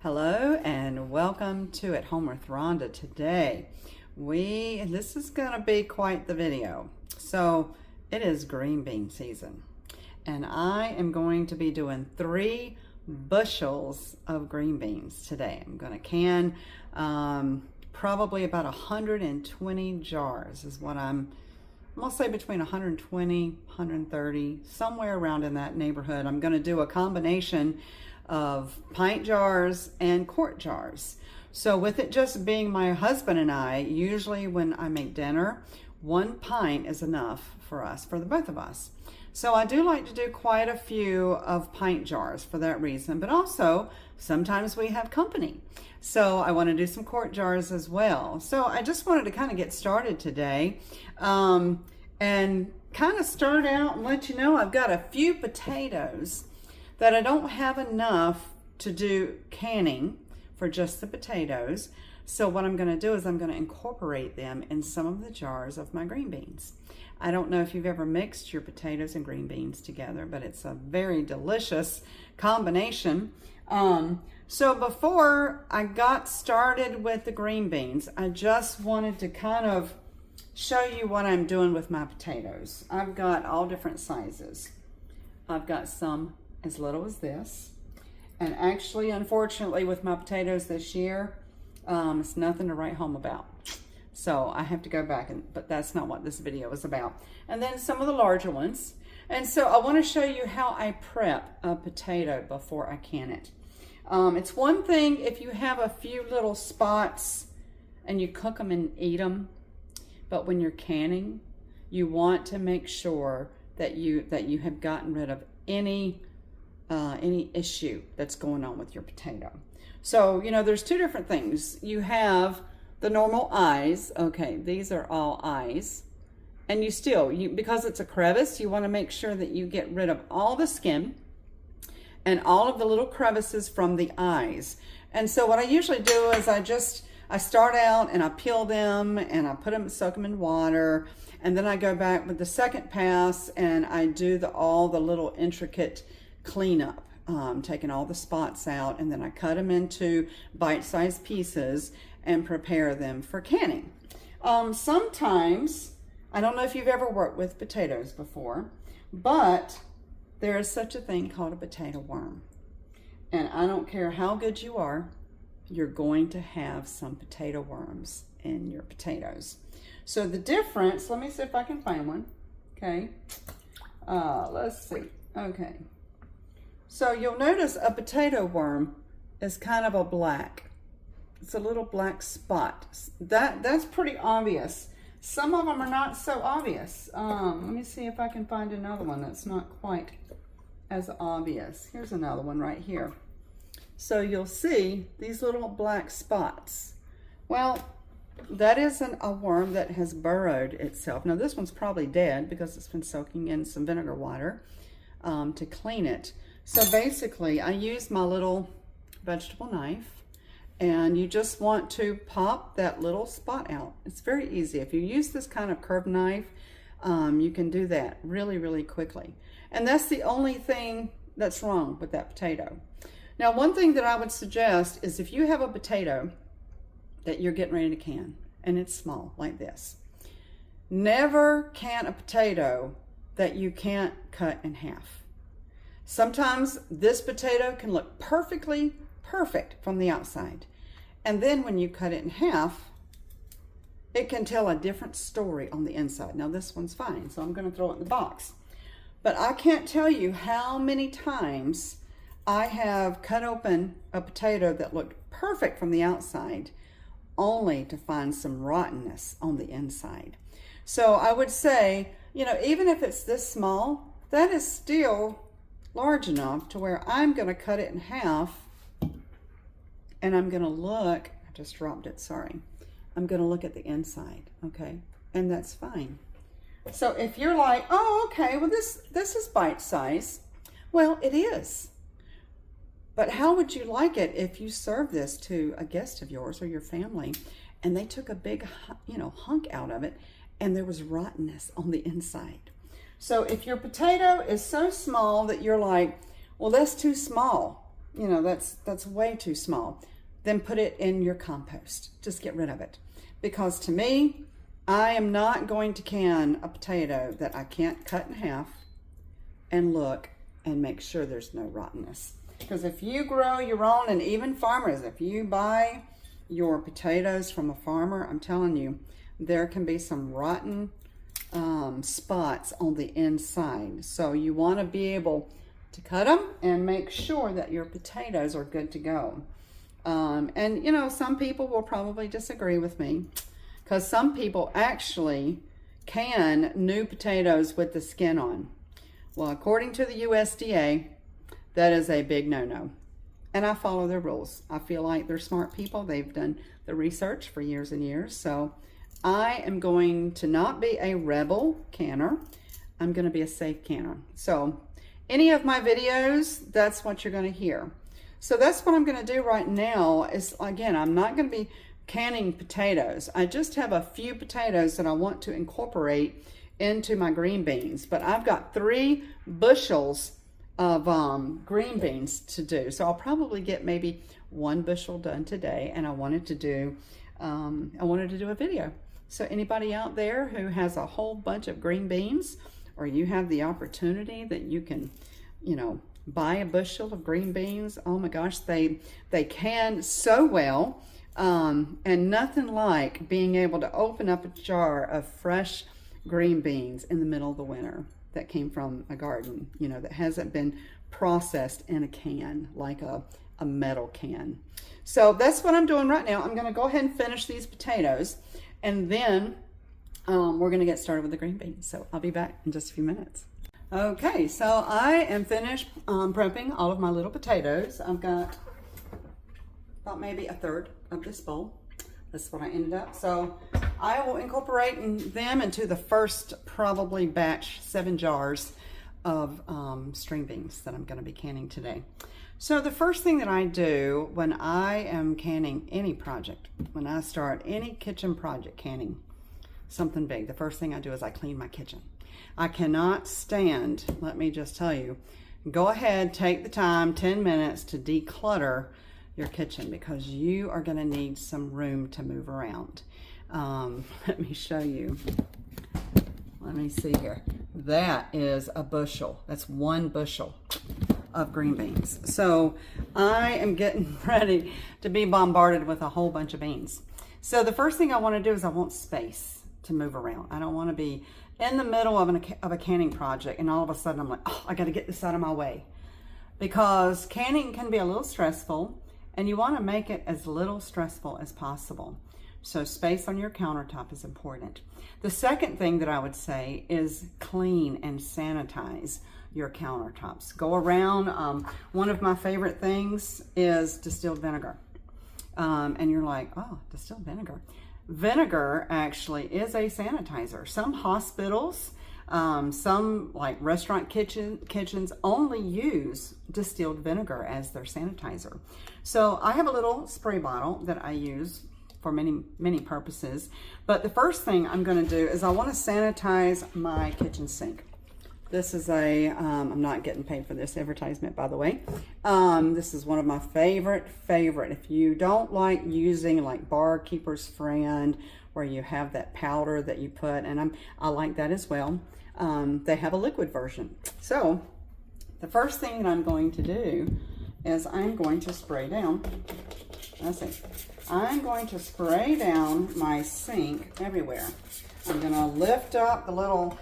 Hello and welcome to At Home with Rhonda. Today this is going to be quite the video. So it is green bean season and I am going to be doing 3 bushels of green beans today. I'm going to can probably about 120 jars is what I'm going to say, between 120, 130, somewhere around in that neighborhood. I'm going to do a combination of pint jars and quart jars. So with it just being my husband and I, usually when I make dinner, 1 pint is enough for us, for the both of us. So I do like to do quite a few of pint jars for that reason, but also sometimes we have company. So I want to do some quart jars as well. So I just wanted to kind of get started today and kind of start out and let you know I've got a few potatoes that I don't have enough to do canning for just the potatoes. So what I'm going to do is I'm going to incorporate them in some of the jars of my green beans. I don't know if you've ever mixed your potatoes and green beans together, but it's a very delicious combination. So before I got started with the green beans, I just wanted to kind of show you what I'm doing with my potatoes. I've got all different sizes. I've got some as little as this, and actually, unfortunately, with my potatoes this year, it's nothing to write home about. So I have to go back, but that's not what this video is about. And then some of the larger ones. And so I want to show you how I prep a potato before I can it. It's one thing if you have a few little spots and you cook them and eat them, but when you're canning, you want to make sure that you have gotten rid of any issue that's going on with your potato. So, you know, there's 2 different things. You have the normal eyes. Okay, these are all eyes. And because it's a crevice, you want to make sure that you get rid of all the skin and all of the little crevices from the eyes. And so what I usually do is I start out and I peel them and I soak them in water, and then I go back with the second pass and I do all the little intricate cleanup, taking all the spots out, and then I cut them into bite-sized pieces and prepare them for canning. Sometimes, I don't know if you've ever worked with potatoes before, but there is such a thing called a potato worm. And I don't care how good you are, you're going to have some potato worms in your potatoes. So the difference, let me see if I can find one. Okay, let's see. Okay, so you'll notice a potato worm is kind of a black. It's a little black spot. That's pretty obvious. Some of them are not so obvious. Let me see if I can find another one that's not quite as obvious. Here's another one right here. So you'll see these little black spots. Well, that isn't a worm that has burrowed itself. Now this one's probably dead because it's been soaking in some vinegar water to clean it. So basically I use my little vegetable knife, and you just want to pop that little spot out. It's very easy. If you use this kind of curved knife, you can do that really, really quickly. And that's the only thing that's wrong with that potato. Now, one thing that I would suggest is if you have a potato that you're getting ready to can, and it's small like this, never can a potato that you can't cut in half. Sometimes this potato can look perfectly perfect from the outside, and then when you cut it in half, it can tell a different story on the inside. Now this one's fine, so I'm going to throw it in the box. But I can't tell you how many times I have cut open a potato that looked perfect from the outside, only to find some rottenness on the inside. So I would say, you know, even if it's this small, that is still large enough to where I'm going to cut it in half, and I'm going to look, I just dropped it, sorry. I'm going to look at the inside, okay? And that's fine. So if you're like, oh, okay, well this is bite size. Well, it is. But how would you like it if you serve this to a guest of yours or your family and they took a big, hunk out of it and there was rottenness on the inside? So if your potato is so small that you're like, well, that's too small, you know, that's way too small, then put it in your compost. Just get rid of it. Because to me, I am not going to can a potato that I can't cut in half and look and make sure there's no rottenness. Because if you grow your own, and even farmers, if you buy your potatoes from a farmer, I'm telling you, there can be some rotten spots on the inside. So you want to be able to cut them and make sure that your potatoes are good to go. And you know, some people will probably disagree with me, because some people actually can new potatoes with the skin on. Well, according to the USDA, that is a big no-no. And I follow their rules. I feel like they're smart people. They've done the research for years and years. So I am going to not be a rebel canner. I'm going to be a safe canner. So any of my videos, that's what you're going to hear. So that's what I'm going to do right now is, again, I'm not going to be canning potatoes. I just have a few potatoes that I want to incorporate into my green beans. But I've got 3 bushels of green beans to do. So I'll probably get maybe 1 bushel done today, and I wanted to do a video. So anybody out there who has a whole bunch of green beans, or you have the opportunity that you can, you know, buy a bushel of green beans, oh my gosh, they can so well, and nothing like being able to open up a jar of fresh green beans in the middle of the winter that came from a garden, you know, that hasn't been processed in a can, like a metal can. So that's what I'm doing right now. I'm gonna go ahead and finish these potatoes, and then we're gonna get started with the green beans. So I'll be back in just a few minutes. Okay, so I am finished prepping all of my little potatoes. I've got about maybe 1/3 of this bowl. This is what I ended up. So I will incorporate them into the first probably batch, 7 jars of string beans that I'm going to be canning today. So the first thing that I do when I am canning any project, when I start any kitchen project canning something big, the first thing I do is I clean my kitchen. I cannot stand, let me just tell you, go ahead, take the time, 10 minutes to declutter your kitchen, because you are going to need some room to move around. Let me show you. Let me see here. That is a bushel. That's 1 bushel of green beans. So I am getting ready to be bombarded with a whole bunch of beans. So the first thing I want to do is I want space to move around. I don't want to be in the middle of a canning project and all of a sudden I'm like, oh, I got to get this out of my way. Because canning can be a little stressful, and you want to make it as little stressful as possible. So space on your countertop is important. The second thing that I would say is clean and sanitize your countertops. Go around. One of my favorite things is distilled vinegar. And you're like, oh, distilled vinegar. Vinegar actually is a sanitizer. Some hospitals, some like restaurant kitchens only use distilled vinegar as their sanitizer. So I have a little spray bottle that I use for many purposes. But the first thing I'm going to do is I want to sanitize my kitchen sink. This is I'm not getting paid for this advertisement, by the way. This is one of my favorite. If you don't like using like Barkeeper's Friend, where you have that powder that you put, and I like that as well. They have a liquid version. So the first thing that I'm going to do is I'm going to spray down. I'm going to spray down my sink everywhere. I'm going to lift up the little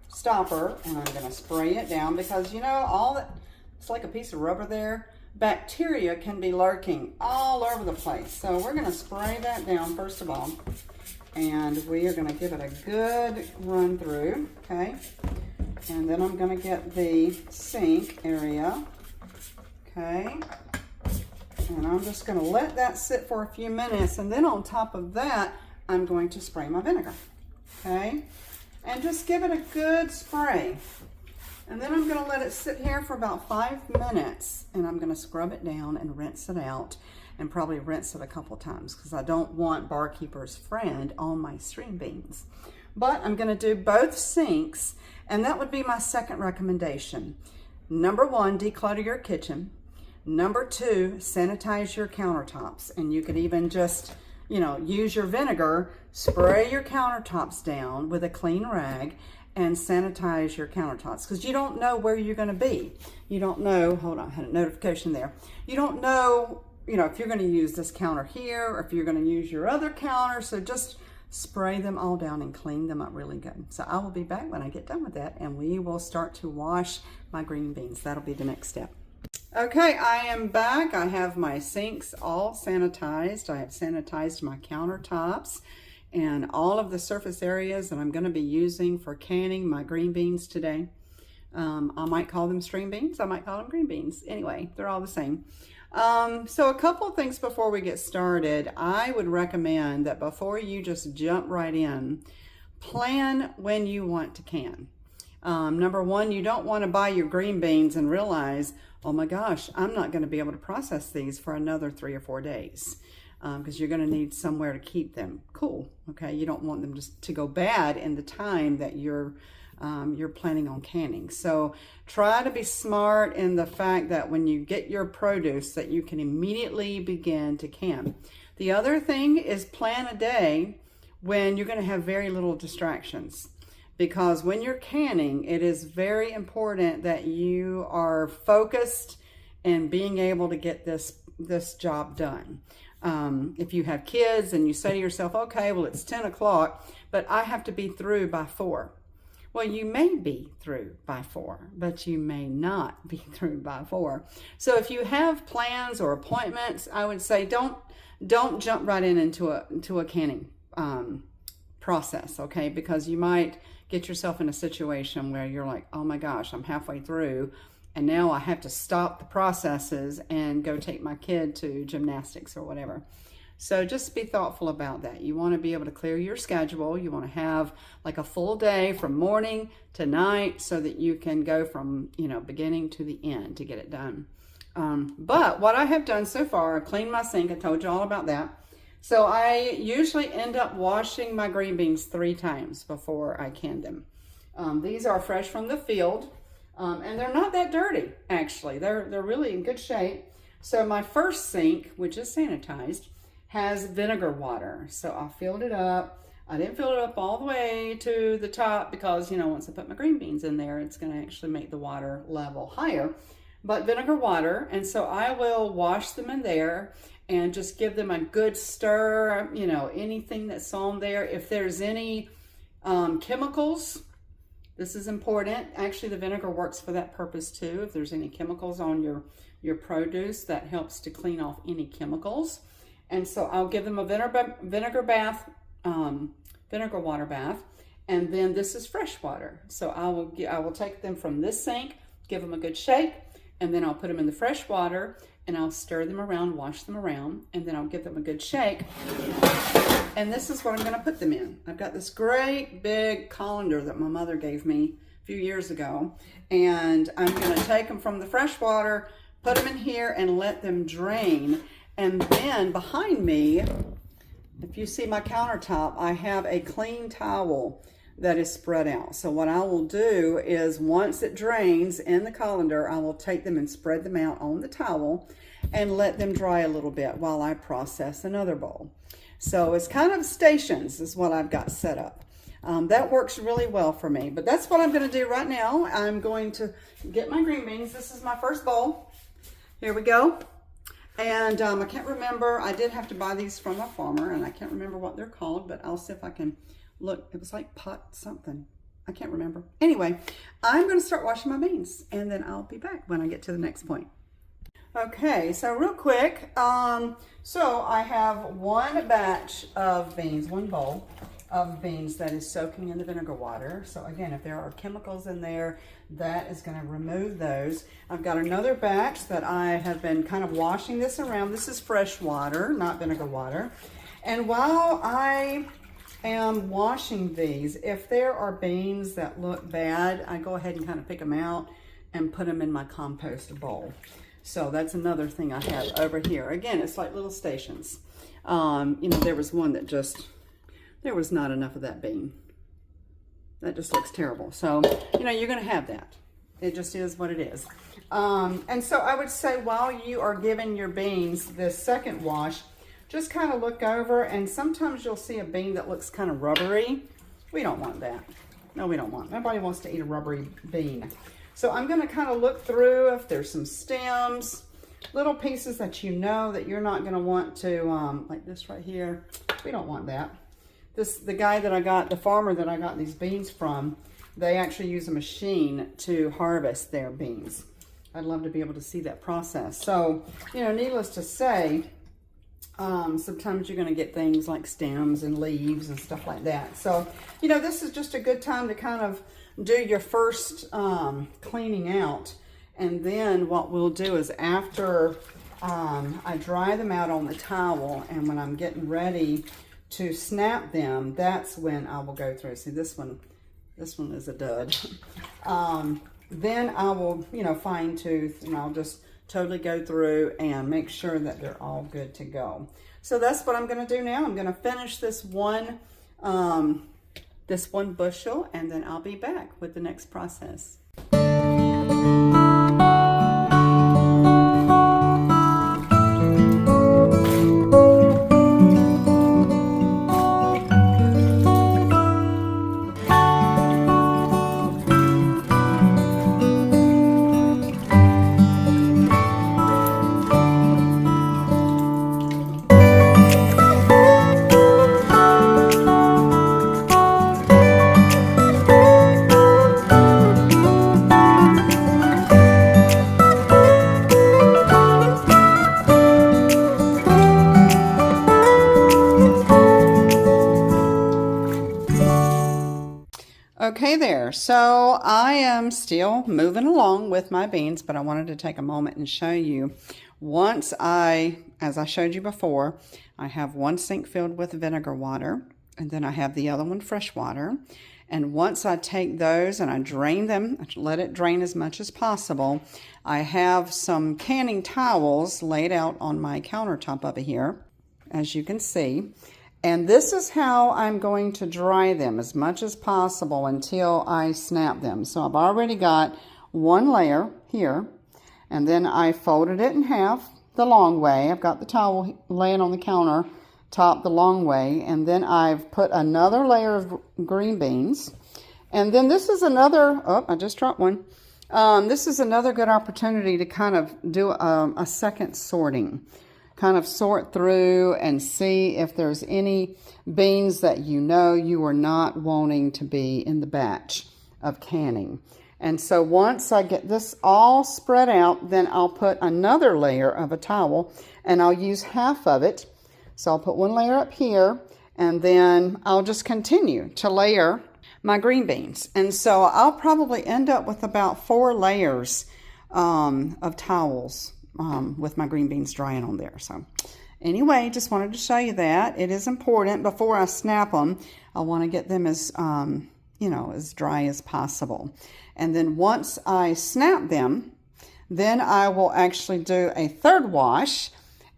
stopper and I'm going to spray it down, because you know, all that, it's like a piece of rubber there. Bacteria can be lurking all over the place. So we're going to spray that down first of all, and we are going to give it a good run through, okay? And then I'm going to get the sink area, okay? And I'm just going to let that sit for a few minutes, and then on top of that, I'm going to spray my vinegar, okay? And just give it a good spray. And then I'm going to let it sit here for about 5 minutes, and I'm going to scrub it down and rinse it out, and probably rinse it a couple times, because I don't want Barkeeper's Friend on my string beans. But I'm going to do both sinks, and that would be my second recommendation. Number 1, declutter your kitchen. Number 2, sanitize your countertops. And you could even just, use your vinegar, spray your countertops down with a clean rag, and sanitize your countertops, because you don't know where you're going to be. You don't know, hold on, I had a notification there. You don't know, if you're going to use this counter here or if you're going to use your other counter. So just spray them all down and clean them up really good. So I will be back when I get done with that, and we will start to wash my green beans. That'll be the next step. Okay, I am back. I have my sinks all sanitized. I have sanitized my countertops and all of the surface areas that I'm going to be using for canning my green beans today. I might call them string beans. I might call them green beans. Anyway, they're all the same. So a couple of things before we get started. I would recommend that before you just jump right in, plan when you want to can. Number 1, you don't want to buy your green beans and realize, oh my gosh, I'm not going to be able to process these for another 3 or 4 days. Because you're going to need somewhere to keep them cool. Okay, you don't want them just to go bad in the time that you're planning on canning. So try to be smart in the fact that when you get your produce, that you can immediately begin to can. The other thing is plan a day when you're going to have very little distractions, because when you're canning, it is very important that you are focused and being able to get this job done. If you have kids and you say to yourself, okay, well, it's 10 o'clock, but I have to be through by 4. Well, you may be through by 4, but you may not be through by 4. So if you have plans or appointments, I would say don't jump right into a canning process, okay? Because you might get yourself in a situation where you're like, oh my gosh, I'm halfway through, and now I have to stop the processes and go take my kid to gymnastics or whatever. So just be thoughtful about that. You want to be able to clear your schedule. You want to have like a full day from morning to night so that you can go from, beginning to the end to get it done. But what I have done so far, I cleaned my sink. I told you all about that. So I usually end up washing my green beans 3 times before I can them. These are fresh from the field. And they're not that dirty, actually. They're really in good shape. So my first sink, which is sanitized, has vinegar water. So I filled it up. I didn't fill it up all the way to the top because, once I put my green beans in there, it's going to actually make the water level higher. But vinegar water, and so I will wash them in there and just give them a good stir, anything that's on there. If there's any chemicals, this is important. Actually, the vinegar works for that purpose too. If there's any chemicals on your produce, that helps to clean off any chemicals. And so I'll give them a vinegar water bath, and then this is fresh water. So I will take them from this sink, give them a good shake, and then I'll put them in the fresh water, and I'll stir them around, wash them around, and then I'll give them a good shake. And this is what I'm going to put them in. I've got this great big colander that my mother gave me a few years ago, and I'm going to take them from the fresh water, put them in here, and let them drain. And then behind me, if you see my countertop, I have a clean towel that is spread out. So what I will do is once it drains in the colander, I will take them and spread them out on the towel and let them dry a little bit while I process another bowl. So it's kind of stations is what I've got set up. That works really well for me, but that's what I'm going to do right now. I'm going to get my green beans. This is my first bowl. Here we go. And I can't remember, I did have to buy these from a farmer, and I can't remember what they're called, but I'll see if I can look. It was like pot something. I can't remember. Anyway, I'm going to start washing my beans, and then I'll be back when I get to the next point. Okay, so real quick, so I have one batch of beans, one bowl of beans that is soaking in the vinegar water. So again, if there are chemicals in there, that is going to remove those. I've got another batch that I have been kind of washing this around. This is fresh water, not vinegar water. And while I am washing these, if there are beans that look bad, I go ahead and kind of pick them out and put them in my compost bowl. So that's another thing I have over here. Again, it's like little stations. There was one that there was not enough of that bean. That just looks terrible. So, you're going to have that. It just is what it is. And so I would say while you are giving your beans this second wash, just kind of look over, and sometimes you'll see a bean that looks kind of rubbery. We don't want that. No, we don't want. Nobody wants to eat a rubbery bean. So I'm going to kind of look through if there's some stems, little pieces that you know that you're not going to want to, like this right here. We don't want that. The guy that I got, the farmer that I got these beans from, they actually use a machine to harvest their beans. I'd love to be able to see that process. So, you know, needless to say, sometimes you're going to get things like stems and leaves and stuff like that. So, you know, this is just a good time to kind of do your first cleaning out. And then what we'll do is after I dry them out on the towel, and when I'm getting ready to snap them, that's when I will go through. See, this one is a dud. Then I will, you know, fine tooth, and I'll just totally go through and make sure that they're all good to go. So that's what I'm going to do now. I'm going to finish this one bushel, and then I'll be back with the next process. Okay there, so I am still moving along with my beans, but I wanted to take a moment and show you. As I showed you before, I have one sink filled with vinegar water, and then I have the other one fresh water. And once I take those and I drain them, let it drain as much as possible, I have some canning towels laid out on my countertop over here, as you can see. And this is how I'm going to dry them as much as possible until I snap them. So I've already got one layer here, and then I folded it in half the long way. I've got the towel laying on the counter top the long way, and then I've put another layer of green beans. And then this is another, oh, I just dropped one. This is another good opportunity to kind of do a second sorting. Kind of sort through and see if there's any beans that you know you are not wanting to be in the batch of canning. And so once I get this all spread out, then I'll put another layer of a towel, and I'll use half of it. So I'll put one layer up here, and then I'll just continue to layer my green beans. And so I'll probably end up with about 4 layers of towels with my green beans drying on there. So anyway, just wanted to show you that. It is important before I snap them. I want to get them as, you know, as dry as possible. And then once I snap them, then I will actually do a third wash,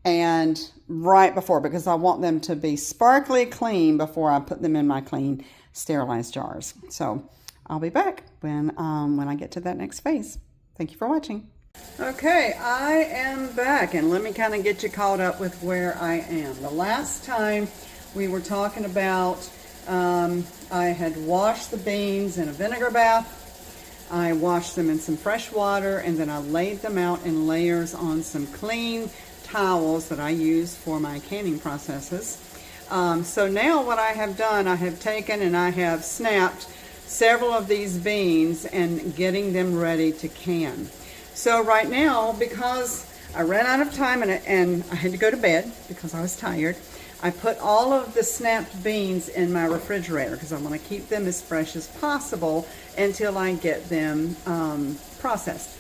and right before, because I want them to be sparkly clean before I put them in my clean sterilized jars. So I'll be back when I get to that next phase. Thank you for watching. Okay, I am back, and let me kind of get you caught up with where I am. The last time we were talking about, I had washed the beans in a vinegar bath. I washed them in some fresh water, and then I laid them out in layers on some clean towels that I use for my canning processes. So now what I have done, I have taken and I have snapped several of these beans and getting them ready to can. So right now, because I ran out of time and I had to go to bed because I was tired, I put all of the snapped beans in my refrigerator because I want to keep them as fresh as possible until I get them processed.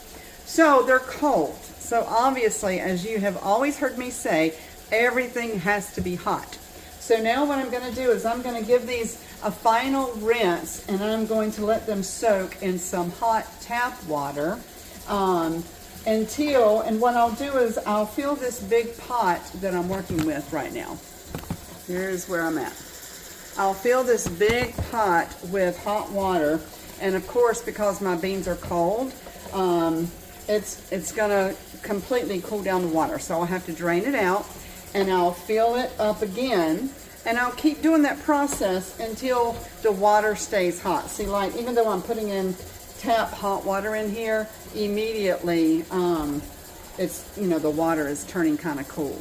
So they're cold. So obviously, as you have always heard me say, everything has to be hot. So now what I'm going to do is I'm going to give these a final rinse, and I'm going to let them soak in some hot tap water and what I'll do is I'll fill this big pot that I'm working with right now. Here's where I'm at. I'll fill this big pot with hot water, and of course, because my beans are cold, it's gonna completely cool down the water. So I'll have to drain it out and I'll fill it up again. And I'll keep doing that process until the water stays hot. See, like, even though I'm putting in tap hot water in here, immediately, it's, you know, the water is turning kind of cool.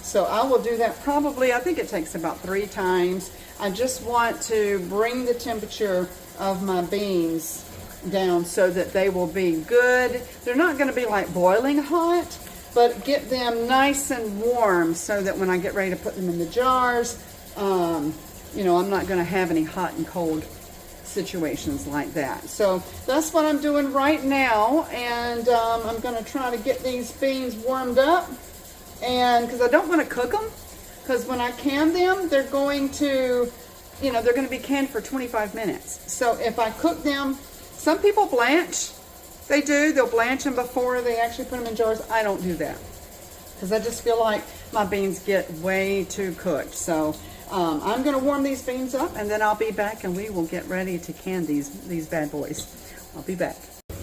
So I will do that probably, I think it takes about 3 times. I just want to bring the temperature of my beans down so that they will be good. They're not going to be like boiling hot, but get them nice and warm so that when I get ready to put them in the jars, you know, I'm not going to have any hot and cold situations like that. So that's what I'm doing right now, and I'm going to try to get these beans warmed up, and because I don't want to cook them, because when I can them, they're going to, you know, they're going to be canned for 25 minutes. So if I cook them, some people blanch. They do. They'll blanch them before they actually put them in jars. I don't do that because I just feel like my beans get way too cooked. So I'm going to warm these beans up, and then I'll be back and we will get ready to can these bad boys. I'll be back.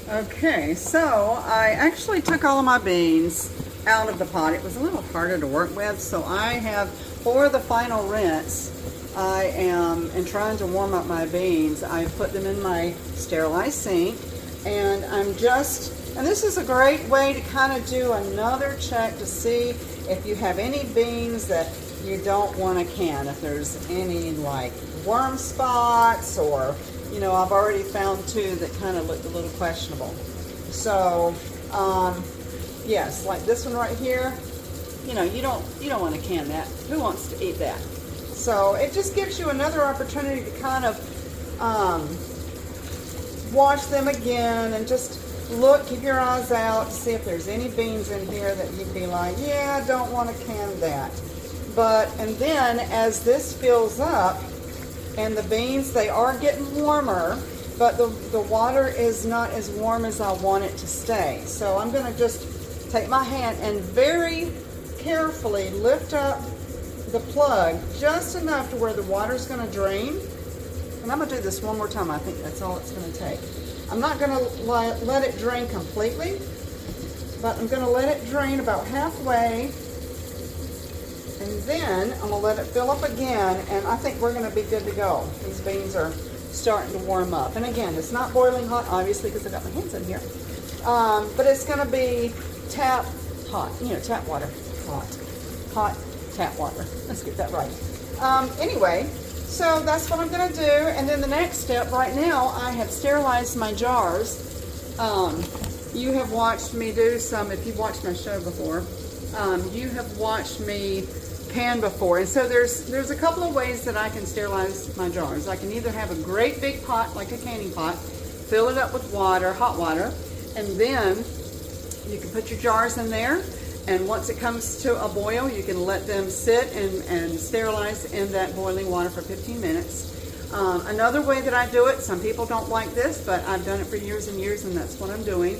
Okay, so I actually took all of my beans out of the pot. It was a little harder to work with, so I have, for the final rinse, I am, in trying to warm up my beans, I put them in my sterilized sink, and I'm just, and this is a great way to kind of do another check to see if you have any beans that you don't want to can, if there's any like worm spots, or, you know, I've already found 2 that kind of looked a little questionable. So, yes, like this one right here, you know, you don't want to can that. Who wants to eat that? So it just gives you another opportunity to kind of wash them again and just look, keep your eyes out to see if there's any beans in here that you'd be like, yeah, I don't want to can that. But, and then as this fills up, and the beans, they are getting warmer, but the water is not as warm as I want it to stay. So I'm going to just take my hand and very carefully lift up the plug just enough to where the water's going to drain. And I'm going to do this one more time. I think that's all it's going to take. I'm not going to let it drain completely, but I'm going to let it drain about halfway. And then I'm going to let it fill up again, and I think we're going to be good to go. These beans are starting to warm up. And again, it's not boiling hot, obviously, because I've got my hands in here. But it's going to be tap hot, you know, tap water, hot tap water. Let's get that right. Anyway, so that's what I'm going to do. And then the next step, right now, I have sterilized my jars. You have watched me do some, if you've watched my show before, you have watched me can before. And so there's a couple of ways that I can sterilize my jars. I can either have a great big pot, like a canning pot, fill it up with water, hot water, and then you can put your jars in there, and once it comes to a boil, you can let them sit and sterilize in that boiling water for 15 minutes. Another way that I do it, some people don't like this, but I've done it for years and years, and that's what I'm doing,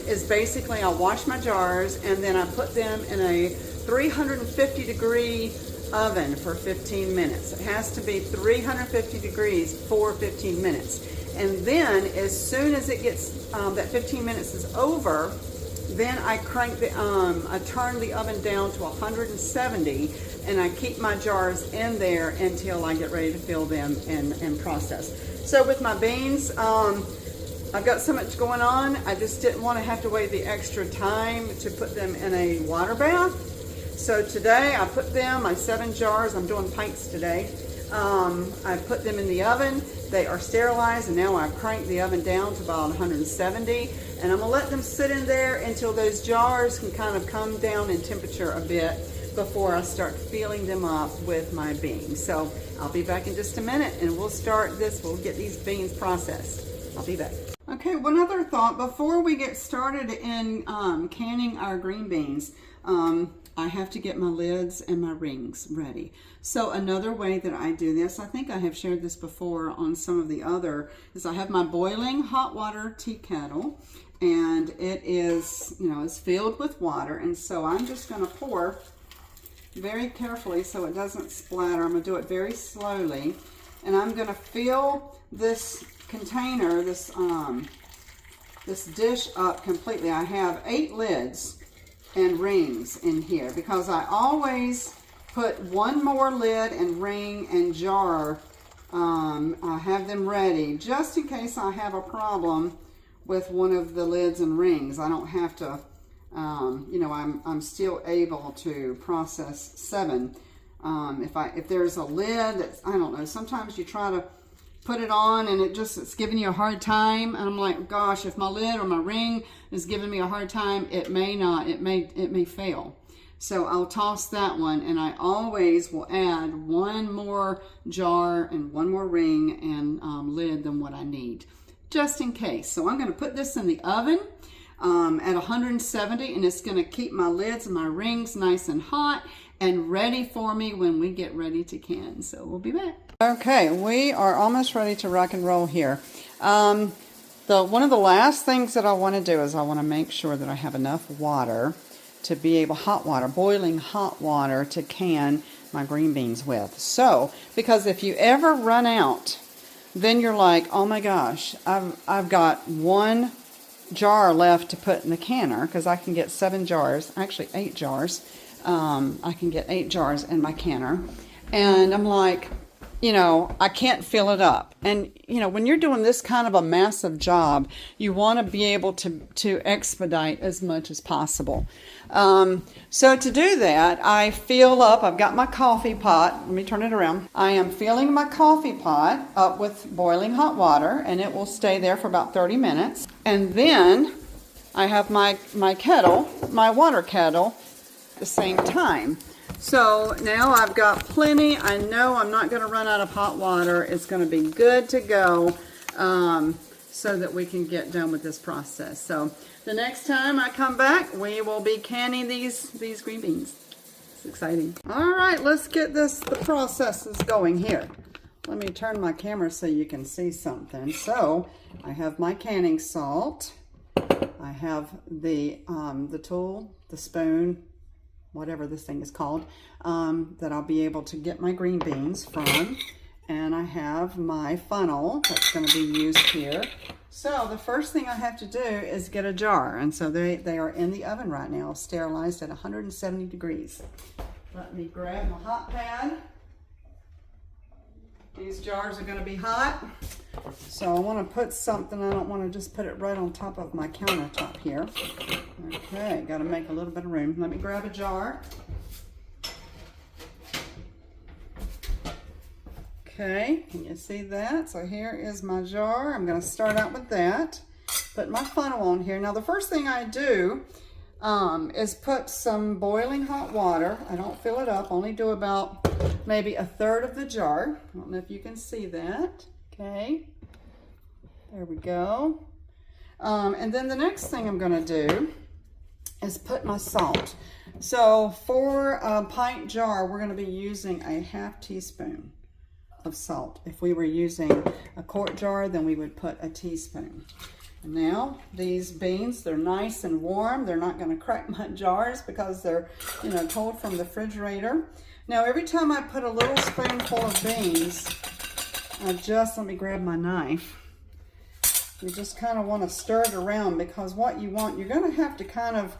is basically I'll wash my jars, and then I put them in a 350 degree oven for 15 minutes. It has to be 350 degrees for 15 minutes. And then as soon as it gets, that 15 minutes is over, then I crank the, I turn the oven down to 170, and I keep my jars in there until I get ready to fill them and process. So with my beans, I've got so much going on, I just didn't want to have to wait the extra time to put them in a water bath. So today I put them, my 7 jars, I'm doing pints today. I put them in the oven. They are sterilized, and now I've cranked the oven down to about 170, and I'm gonna let them sit in there until those jars can kind of come down in temperature a bit before I start filling them up with my beans. So I'll be back in just a minute, and we'll start this, we'll get these beans processed. I'll be back. Okay, one other thought before we get started in canning our green beans. I have to get my lids and my rings ready. So another way that I do this, I think I have shared this before on some of the other, is I have my boiling hot water tea kettle, and it is, you know, it's filled with water, and so I'm just going to pour very carefully so it doesn't splatter. I'm going to do it very slowly, and I'm going to fill this container, this this dish up completely. I have 8 lids and rings in here because I always put one more lid and ring and jar. I have them ready just in case I have a problem with one of the lids and rings. I don't have to, you know, I'm still able to process 7. If there's a lid that's, I don't know, sometimes you try to put it on and it's giving you a hard time, and I'm like, gosh, if my lid or my ring is giving me a hard time, it may fail. So I'll toss that one, and I always will add one more jar and one more ring and lid than what I need, just in case. So I'm going to put this in the oven at 170, and it's going to keep my lids and my rings nice and hot and ready for me when we get ready to can. So we'll be back. Okay, we are almost ready to rock and roll here. One of the last things that I want to do is I want to make sure that I have enough water to be able, hot water, boiling hot water to can my green beans with. So, because if you ever run out, then you're like, oh my gosh, I've got 1 jar left to put in the canner, because I can get 7 jars, actually 8 jars. I can get 8 jars in my canner, and I'm like, you know, I can't fill it up. And, you know, when you're doing this kind of a massive job, you want to be able to expedite as much as possible. So to do that, I fill up, I've got my coffee pot. Let me turn it around. I am filling my coffee pot up with boiling hot water, and it will stay there for about 30 minutes. And then I have my kettle, my water kettle, at the same time. So now I've got plenty. I know I'm not going to run out of hot water. It's going to be good to go, so that we can get done with this process. So the next time I come back, we will be canning these green beans. It's exciting. All right, let's get the processes going here. Let me turn my camera so you can see something. So I have my canning salt. I have the tool, the spoon, whatever this thing is called, that I'll be able to get my green beans from. And I have my funnel that's going to be used here. So the first thing I have to do is get a jar. And so they are in the oven right now, sterilized at 170 degrees. Let me grab my hot pad. These jars are going to be hot. So I want to put something, I don't want to just put it right on top of my countertop here. Okay, got to make a little bit of room. Let me grab a jar. Okay, can you see that? So here is my jar. I'm going to start out with that. Put my funnel on here. Now the first thing I do is put some boiling hot water. I don't fill it up, only do about maybe 1/3 of the jar. I don't know if you can see that. Okay, there we go. And then the next thing I'm going to do is put my salt. So for a pint jar, we're going to be using a 1/2 teaspoon of salt. If we were using a quart jar, then we would put a teaspoon. And now these beans, they're nice and warm. They're not going to crack my jars because they're, you know, cold from the refrigerator. Now every time I put a little spoonful of beans, let me grab my knife. You just kind of want to stir it around, because what you want, you're going to have to kind of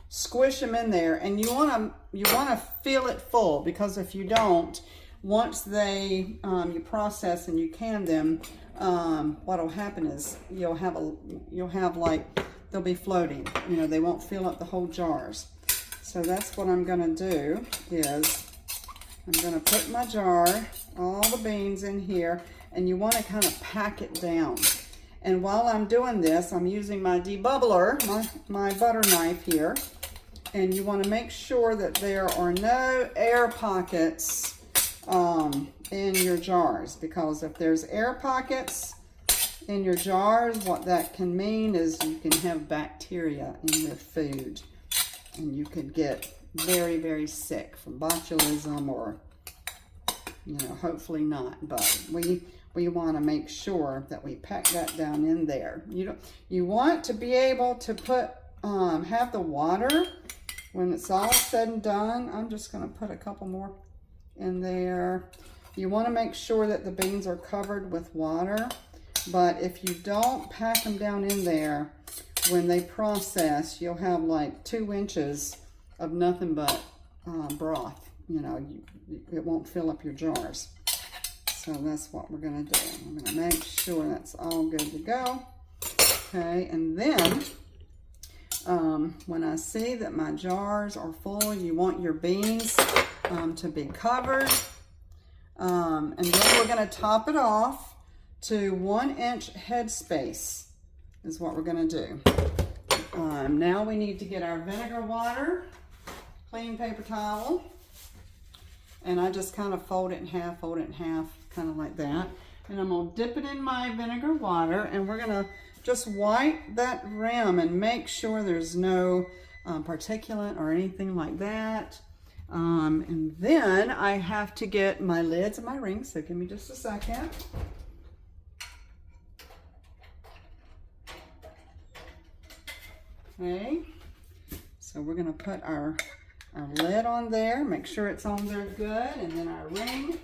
squish them in there, and you want to feel it full, because if you don't, once you process and you can them, what'll happen is you'll have like, they'll be floating. You know, they won't fill up the whole jars. So that's what I'm going to do, is I'm going to put my jar, all the beans in here, and you want to kind of pack it down. And while I'm doing this, I'm using my debubbler, my butter knife here, and you want to make sure that there are no air pockets in your jars, because if there's air pockets in your jars, what that can mean is you can have bacteria in your food, and you could get very, very sick from botulism, or, you know, hopefully not, but we want to make sure that we pack that down in there. You want to be able to put have the water when it's all said and done. I'm just going to put a couple more in there. You want to make sure that the beans are covered with water But if you don't pack them down in there, when they process, you'll have like 2 inches of nothing but broth. You know, it won't fill up your jars. So that's what we're going to do. I'm going to make sure that's all good to go. Okay, and then when I see that my jars are full, you want your beans to be covered. And then we're going to top it off to 1 inch headspace is what we're going to do. Now we need to get our vinegar water, clean paper towel, and I just kind of fold it in half, kind of like that. And I'm going to dip it in my vinegar water, and we're going to just wipe that rim and make sure there's no particulate or anything like that. And then I have to get my lids and my rings, so give me just a second. Okay, so we're going to put our lid on there, make sure it's on there good, and then our ring.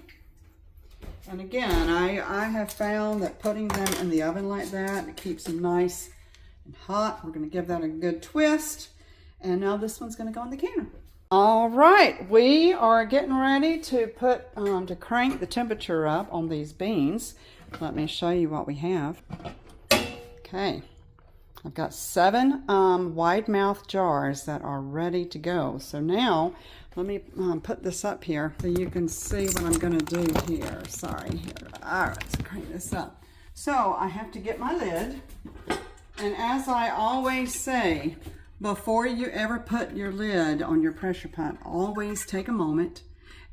And again, I have found that putting them in the oven like that, it keeps them nice and hot. We're going to give that a good twist. And now this one's going to go in the canner. All right, we are getting ready to put, to crank the temperature up on these beans. Let me show you what we have. Okay. I've got 7 wide mouth jars that are ready to go. So now, let me put this up here so you can see what I'm going to do here. Sorry. Here. All right, let's crank this up. So I have to get my lid. And as I always say, before you ever put your lid on your pressure pot, always take a moment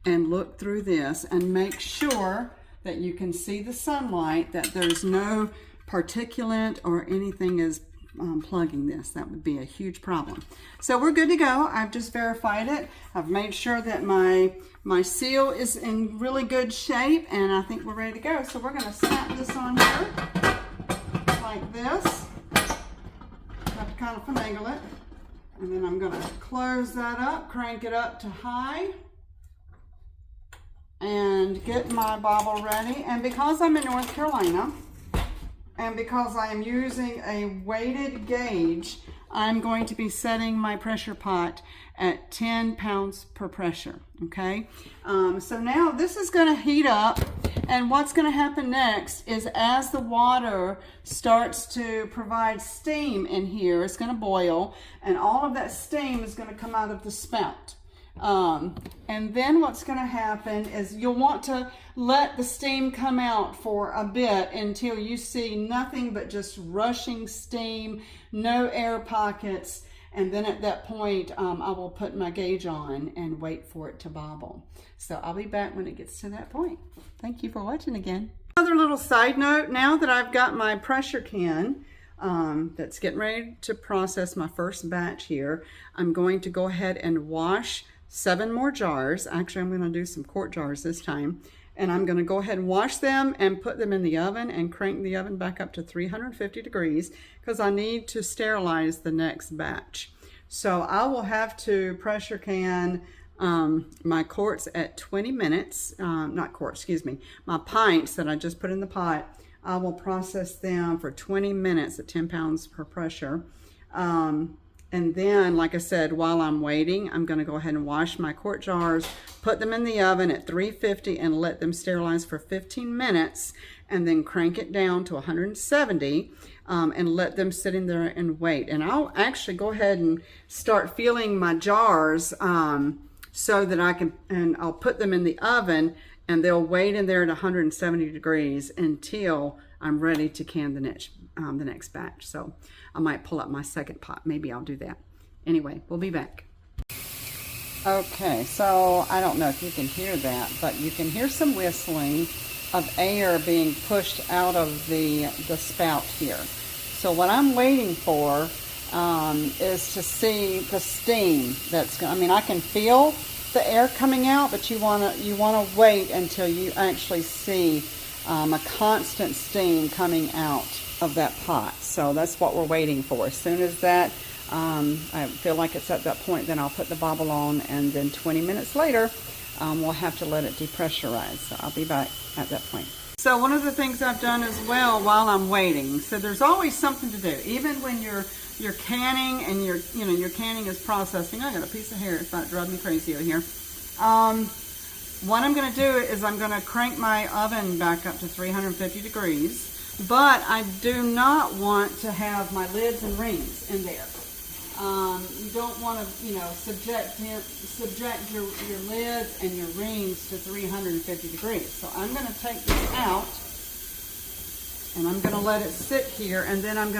and look through this and make sure that you can see the sunlight, that there's no particulate or anything is plugging this. That would be a huge problem. So we're good to go. I've just verified it. I've made sure that my seal is in really good shape, and I think we're ready to go. So we're going to snap this on here like this. Have to kind of finagle it. And then I'm going to close that up, crank it up to high, and get my bobble ready. And because I'm in North Carolina, and because I am using a weighted gauge, I'm going to be setting my pressure pot at 10 pounds per pressure, okay? So now this is gonna heat up, and what's gonna happen next is as the water starts to provide steam in here, it's gonna boil, and all of that steam is gonna come out of the spout. And then what's going to happen is you'll want to let the steam come out for a bit until you see nothing but just rushing steam, no air pockets, and then at that point I will put my gauge on and wait for it to bobble. So I'll be back when it gets to that point. Thank you for watching again. Another little side note, now that I've got my pressure can that's getting ready to process my first batch here, I'm going to go ahead and wash 7 more jars. Actually, I'm going to do some quart jars this time. And I'm going to go ahead and wash them and put them in the oven and crank the oven back up to 350 degrees because I need to sterilize the next batch. So I will have to pressure can my quarts at 20 minutes. Not quarts, excuse me. My pints that I just put in the pot, I will process them for 20 minutes at 10 pounds per pressure. And then, like I said, while I'm waiting, I'm going to go ahead and wash my quart jars, put them in the oven at 350 and let them sterilize for 15 minutes, and then crank it down to 170 and let them sit in there and wait. And I'll actually go ahead and start filling my jars so that I can, and I'll put them in the oven and they'll wait in there at 170 degrees until I'm ready to can the next batch. So I might pull up my second pot. Maybe I'll do that. Anyway, we'll be back. Okay, so I don't know if you can hear that, but you can hear some whistling of air being pushed out of the spout here. So what I'm waiting for is to see the steam that's going. I mean, I can feel the air coming out, but you want to wait until you actually see a constant steam coming out of that pot. So that's what we're waiting for. As soon as that I feel like it's at that point, then I'll put the bobble on, and then 20 minutes later we'll have to let it depressurize. So I'll be back at that point. So one of the things I've done as well while I'm waiting, so there's always something to do, even when you're canning and your canning is processing. I got a piece of hair, it's about to drive me crazy over here. What I'm going to do is I'm going to crank my oven back up to 350 degrees, but I do not want to have my lids and rings in there. You don't want to, subject your lids and your rings to 350 degrees. So I'm going to take this out and I'm going to let it sit here, and then I've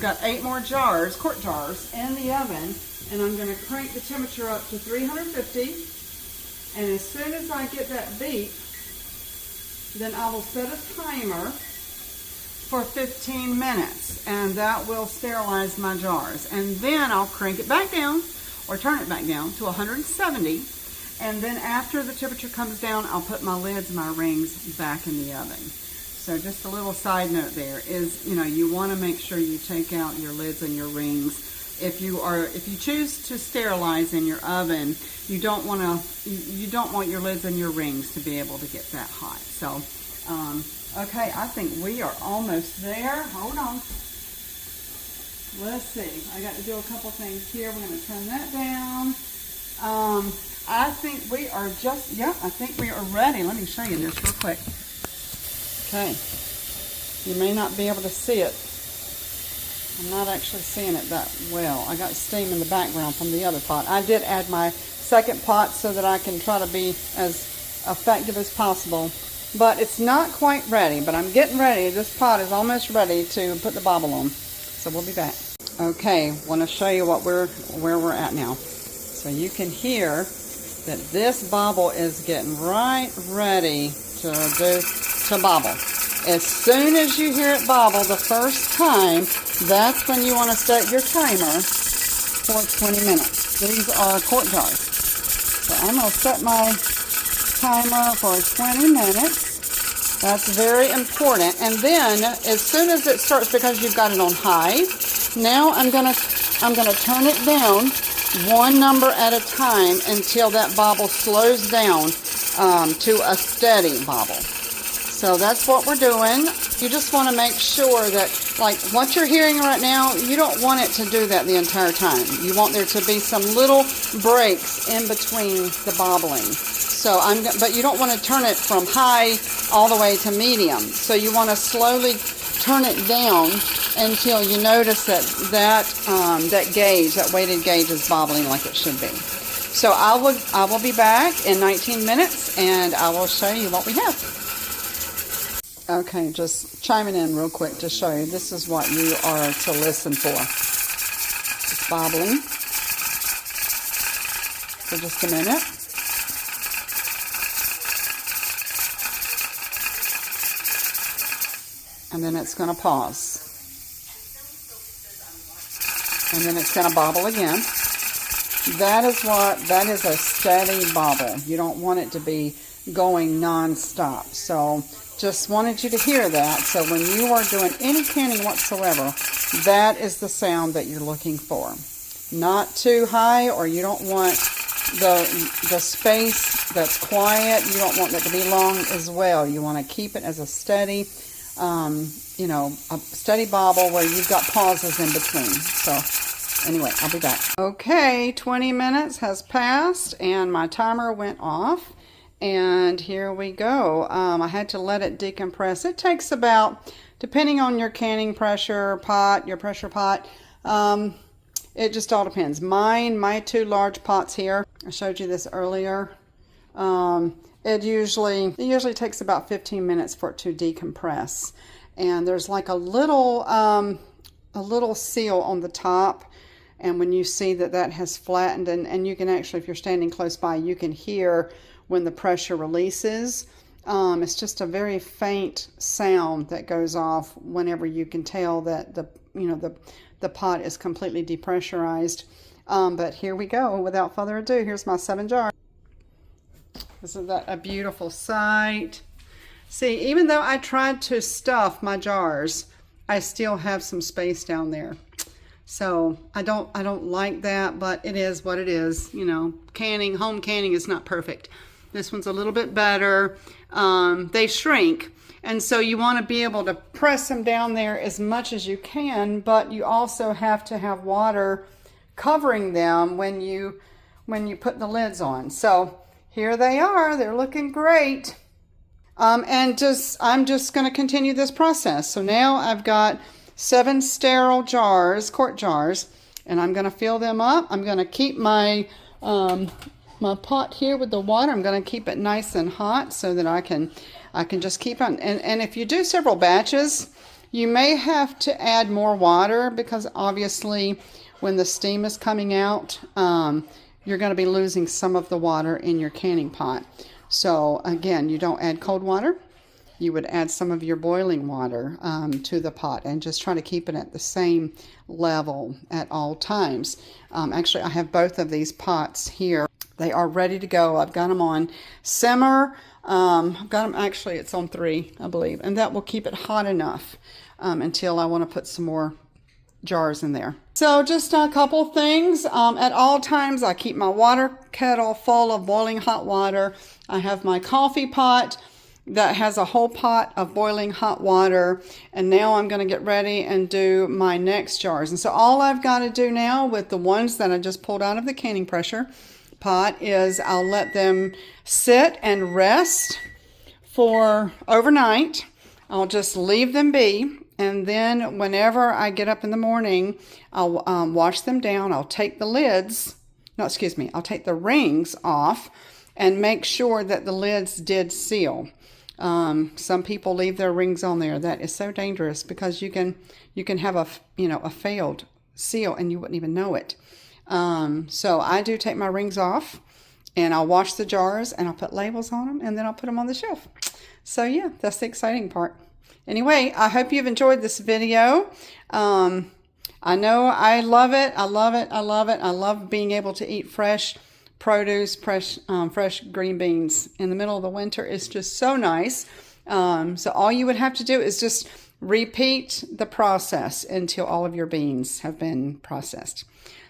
got 8 more jars, quart jars, in the oven, and I'm going to crank the temperature up to 350. And as soon as I get that beep, then I will set a timer for 15 minutes, and that will sterilize my jars. And then I'll crank it back down, or turn it back down to 170. And then after the temperature comes down, I'll put my lids and my rings back in the oven. So just a little side note there is, you want to make sure you take out your lids and your rings. If you choose to sterilize in your oven, you don't want your lids and your rings to be able to get that hot. So, okay, I think we are almost there. Hold on. Let's see. I got to do a couple things here. We're going to turn that down. I think we are I think we are ready. Let me show you this real quick. Okay. You may not be able to see it. I'm not actually seeing it that well. I got steam in the background from the other pot. I did add my second pot so that I can try to be as effective as possible. But it's not quite ready, but I'm getting ready. This pot is almost ready to put the bobble on. So we'll be back. Okay, want to show you where we're at now. So you can hear that this bobble is getting right ready to bobble. As soon as you hear it bobble the first time, that's when you want to start your timer for 20 minutes. These are quart jars. So I'm going to set my timer for 20 minutes. That's very important. And then as soon as it starts, because you've got it on high, now I'm going to turn it down one number at a time until that bobble slows down to a steady bobble. So that's what we're doing. You just want to make sure that, like what you're hearing right now, you don't want it to do that the entire time. You want there to be some little breaks in between the bobbling. So but you don't want to turn it from high all the way to medium. So you want to slowly turn it down until you notice that gauge, that weighted gauge, is bobbling like it should be. So I will be back in 19 minutes and I will show you what we have. Okay, just chiming in real quick to show you. This is what you are to listen for. It's bobbling for just a minute. And then it's going to pause. And then it's going to bobble again. That is a steady bobble. You don't want it to be going non-stop. So just wanted you to hear that. So when you are doing any canning whatsoever, that is the sound that you're looking for. Not too high, or you don't want the space that's quiet. You don't want that to be long as well. You want to keep it as a steady, a steady bobble where you've got pauses in between. So anyway, I'll be back. Okay, 20 minutes has passed and my timer went off. And here we go. I had to let it decompress. It takes about, depending on your canning pressure pot, your pressure pot, it just all depends. My 2 large pots here, I showed you this earlier. It usually takes about 15 minutes for it to decompress. And there's like a little seal on the top. And when you see that has flattened, and you can actually, if you're standing close by, you can hear when the pressure releases. It's just a very faint sound that goes off whenever you can tell that the pot is completely depressurized. But here we go. Without further ado, here's my 7 jars. Isn't that a beautiful sight? See, even though I tried to stuff my jars, I still have some space down there. So I don't like that, but it is what it is. Home canning is not perfect. This one's a little bit better. They shrink. And so you want to be able to press them down there as much as you can, but you also have to have water covering them when you put the lids on. So here they are. They're looking great. I'm just going to continue this process. So now I've got 7 sterile jars, quart jars, and I'm going to fill them up. I'm going to keep my my pot here with the water. I'm going to keep it nice and hot so that I can just keep on. And if you do several batches, you may have to add more water because obviously when the steam is coming out, you're going to be losing some of the water in your canning pot. So again, you don't add cold water. You would add some of your boiling water to the pot and just try to keep it at the same level at all times. Actually, I have both of these pots here. They are ready to go. I've got them on simmer. I've got them, actually, it's on 3, I believe. And that will keep it hot enough until I want to put some more jars in there. So just a couple things. At all times, I keep my water kettle full of boiling hot water. I have my coffee pot that has a whole pot of boiling hot water. And now I'm going to get ready and do my next jars. And so all I've got to do now with the ones that I just pulled out of the canning pressure pot is I'll let them sit and rest for overnight. I'll just leave them be. And then whenever I get up in the morning, I'll wash them down. I'll take the lids, no, excuse me, I'll take the rings off and make sure that the lids did seal. Some people leave their rings on there. That is so dangerous because you can have a failed seal and you wouldn't even know it. So I do take my rings off and I'll wash the jars and I'll put labels on them and then I'll put them on the shelf. So yeah, that's the exciting part. Anyway, I hope you've enjoyed this video. I know I love it. I love it. I love it. I love being able to eat fresh produce, fresh green beans in the middle of the winter. It's just so nice. So all you would have to do is just repeat the process until all of your beans have been processed.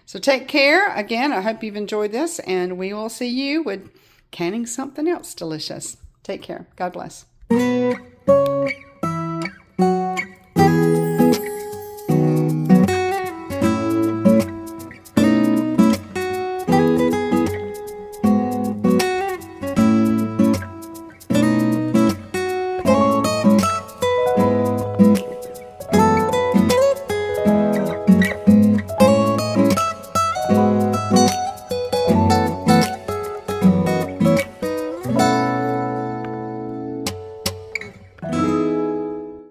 So take care. Again, I hope you've enjoyed this, and we will see you with canning something else delicious. Take care. God bless.